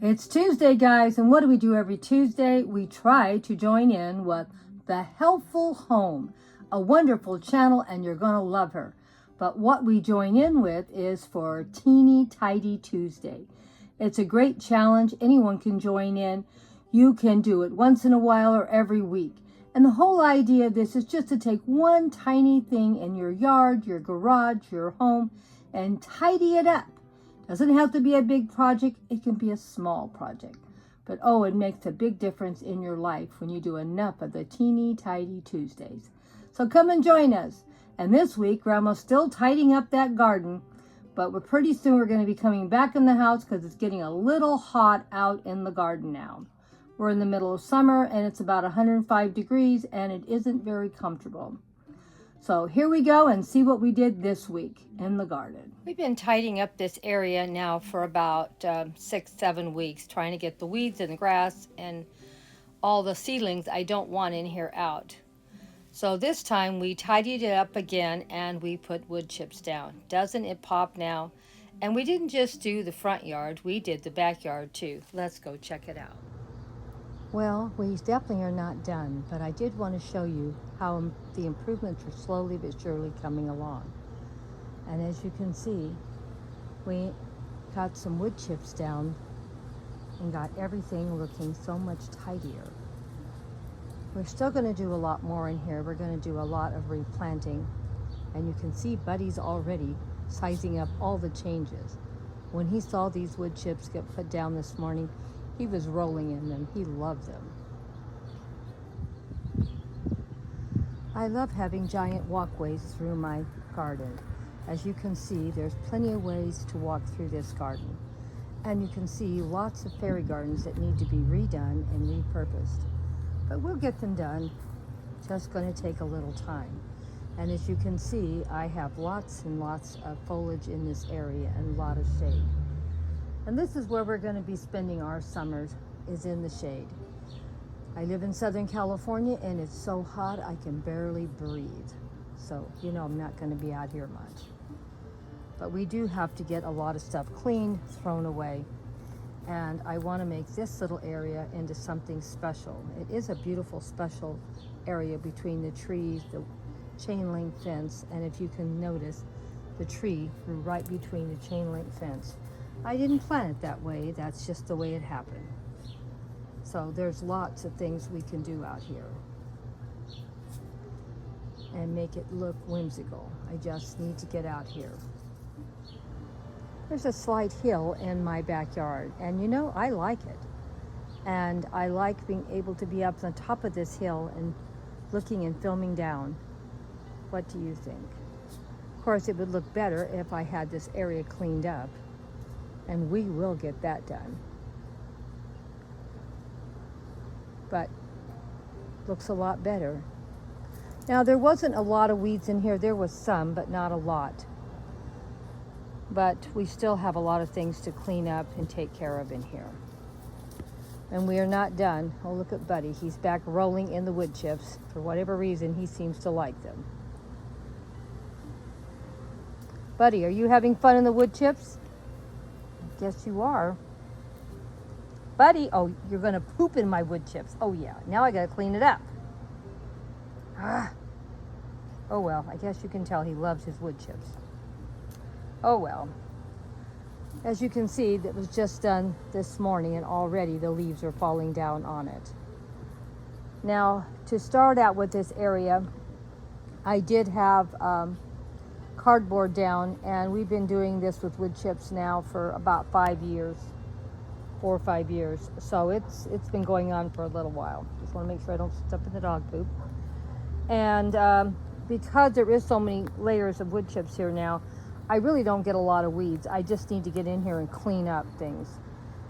It's Tuesday, guys, and what do we do every Tuesday? We try to join in with The Helpful Home, a wonderful channel, and you're going to love her. But what we join in with is for Teeny Tidy Tuesday. It's a great challenge. Anyone can join in. You can do it once in a while or every week. And the whole idea of this is just to take one tiny thing in your yard, your garage, your home, and tidy it up. Doesn't have to be a big project, it can be a small project. But oh, it makes a big difference in your life when you do enough of the Teeny Tidy Tuesdays. So come and join us. And this week, Grandma's still tidying up that garden, but pretty soon we're going to be coming back in the house because it's getting a little hot out in the garden now. We're in the middle of summer and it's about 105 degrees and it isn't very comfortable. So here we go and see what we did this week in the garden. We've been tidying up this area now for about 6-7 weeks, trying to get the weeds and the grass and all the seedlings I don't want in here out. So this time we tidied it up again and we put wood chips down. Doesn't it pop now? And we didn't just do the front yard, we did the backyard too. Let's go check it out. Well, we definitely are not done, but I did want to show you how the improvements are slowly but surely coming along. And as you can see, we got some wood chips down and got everything looking so much tidier. We're still going to do a lot more in here. We're going to do a lot of replanting. And you can see Buddy's already sizing up all the changes. When he saw these wood chips get put down this morning, he was rolling in them. He loved them. I love having giant walkways through my garden. As you can see, there's plenty of ways to walk through this garden. And you can see lots of fairy gardens that need to be redone and repurposed. But we'll get them done. Just going to take a little time. And as you can see, I have lots and lots of foliage in this area and a lot of shade. And this is where we're going to be spending our summers, is in the shade. I live in Southern California and it's so hot I can barely breathe. So, you know, I'm not going to be out here much. But we do have to get a lot of stuff cleaned, thrown away. And I want to make this little area into something special. It is a beautiful, special area between the trees, the chain link fence, and if you can notice, the tree grew right between the chain link fence. I didn't plan it that way, that's just the way it happened. So there's lots of things we can do out here and make it look whimsical. I just need to get out here. There's a slight hill in my backyard, and you know, I like it. And I like being able to be up on top of this hill and looking and filming down. What do you think? Of course, it would look better if I had this area cleaned up. And we will get that done. But looks a lot better. Now, there wasn't a lot of weeds in here. There was some, but not a lot. But we still have a lot of things to clean up and take care of in here. And we are not done. Oh, look at Buddy. He's back rolling in the wood chips. For whatever reason, he seems to like them. Buddy, are you having fun in the wood chips? Yes, you are. Buddy, oh, you're going to poop in my wood chips. Oh, yeah. Now I got to clean it up. Ah. Oh, well, I guess you can tell he loves his wood chips. Oh, well. As you can see, that was just done this morning, and already the leaves are falling down on it. Now, to start out with this area, I did have cardboard down, and we've been doing this with wood chips now for about 5 years, 4 or 5 years. So it's been going on for a little while. Just want to make sure I don't step in the dog poop. And because there is so many layers of wood chips here now, I really don't get a lot of weeds. I just need to get in here and clean up things.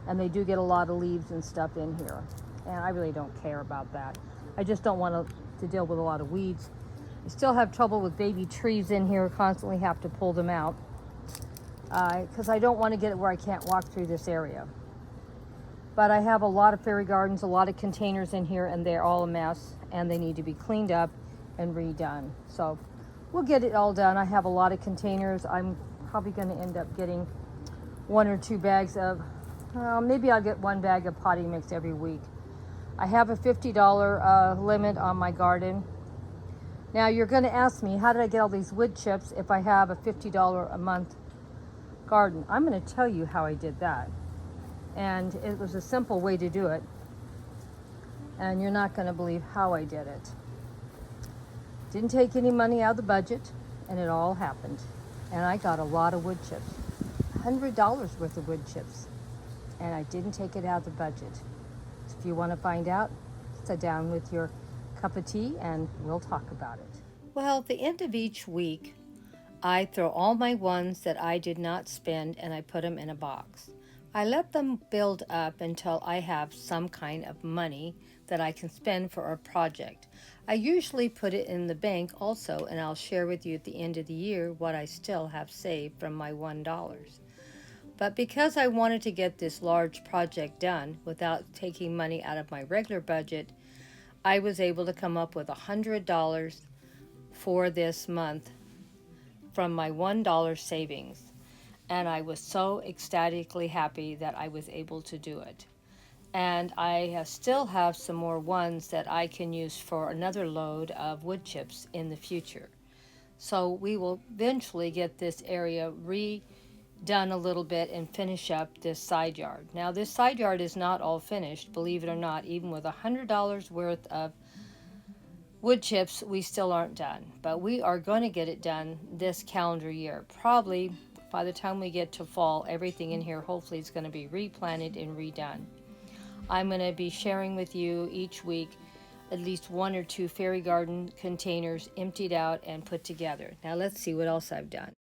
And they do get a lot of leaves and stuff in here. And I really don't care about that. I just don't want to deal with a lot of weeds. I still have trouble with baby trees in here, constantly have to pull them out because I don't want to get it where I can't walk through this area. But I have a lot of fairy gardens, a lot of containers in here, and they're all a mess, and they need to be cleaned up and redone. So we'll get it all done. I have a lot of containers. I'm probably going to end up getting 1 or 2 bags of Maybe I'll get 1 bag of potting mix every week. I have a $50 limit on my garden. Now you're going to ask me, how did I get all these wood chips if I have a $50 a month garden? I'm going to tell you how I did that. And it was a simple way to do it. And you're not going to believe how I did it. Didn't take any money out of the budget, and it all happened. And I got a lot of wood chips, $100 worth of wood chips. And I didn't take it out of the budget. So if you want to find out, sit down with your cup of tea and we'll talk about it. Well, at the end of each week, I throw all my ones that I did not spend and I put them in a box. I let them build up until I have some kind of money that I can spend for a project. I usually put it in the bank also, and I'll share with you at the end of the year what I still have saved from my $1. But because I wanted to get this large project done without taking money out of my regular budget, I was able to come up with $100 for this month from my $1 savings. And I was so ecstatically happy that I was able to do it. And I still have some more ones that I can use for another load of wood chips in the future. So we will eventually get this area redone a little bit and finish up this side yard. Now this side yard is not all finished, believe it or not. Even with $100 worth of wood chips, we still aren't done. But we are going to get it done this calendar year. Probably by the time we get to fall, everything in here hopefully is going to be replanted and redone. I'm going to be sharing with you each week at least 1 or 2 fairy garden containers emptied out and put together. Now let's see what else I've done.